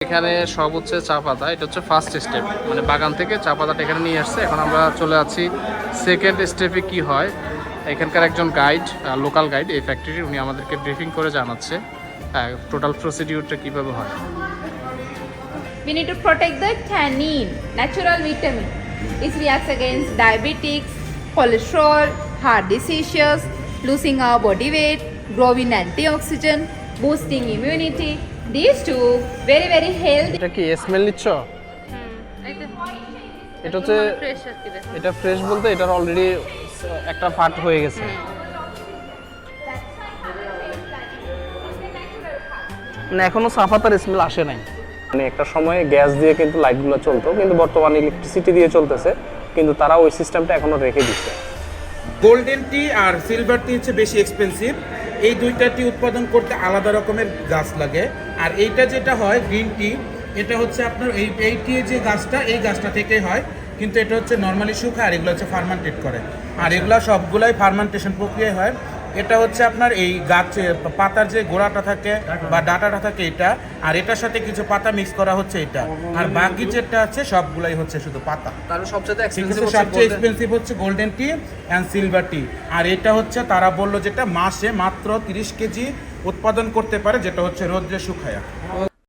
এখানে সব হচ্ছে চা পাতা। এটা হচ্ছে ফার্স্ট স্টেপ, মানে বাগান থেকে চা পাতাটা এখানে নিয়ে আসছে। এখন আমরা চলে আছি সেকেন্ড স্টেপে কি হয়। এখানকার একজন গাইড, লোকাল গাইড এই ফ্যাক্টরির, উনি আমাদেরকে ব্রিফিং করে জানাচ্ছে টোটাল প্রসিডিউরটা কীভাবে হয়। We need to protect the tannin, natural vitamin. It reacts against diabetics, cholesterol, heart diseases, losing our body weight, growing antioxidant, boosting immunity. These two very very healthy. এটা কি স্মেল নিচ্ছ? এটা হচ্ছে এটা ফ্রেশ বলতে এটার অলরেডি একটা part হয়ে গেছে। মানে এখনো চা পাতার স্মেল আসে নাই। মানে একটা সময়ে গ্যাস দিয়ে কিন্তু লাইটগুলো চলতো, কিন্তু বর্তমানে ইলেকট্রিসিটি দিয়ে চলতেছে, কিন্তু তারা ওই সিস্টেমটা এখনো রেখে দিচ্ছে। গোল্ডেন টি আর সিলভার টি হচ্ছে বেশি এক্সপেন্সিভ। এই দুইটা টি উৎপাদন করতে আলাদা রকমের গাছ লাগে। আর এইটা যেটা হয় গ্রিন টি, এটা হচ্ছে আপনার এই টি যে গাছটা, এই গাছটা থেকেই হয়, কিন্তু এটা হচ্ছে নর্মালি শুকায়, আর এগুলো হচ্ছে ফার্মান্টেড করে। আর এগুলা সবগুলাই ফার্মান্টেশন প্রক্রিয়ায় হয়। এটা হচ্ছে আপনার এই গাছে পাতার যে গোড়াটা থাকে বা ডাটাটা থাকে এটা, আর এটার সাথে কিছু পাতা মিক্স করা হচ্ছে এটা, আর বাকি যেটা আছে সবগুলাই হচ্ছে শুধু পাতা। তার সবচেয়ে এক্সপেন্সিভ হচ্ছে গোল্ডেন টি অ্যান্ড সিলভার টি। আর এটা হচ্ছে তারা বললো যেটা মাসে মাত্র 30 কেজি উৎপাদন করতে পারে, যেটা হচ্ছে রোদ্রে শুকায়া।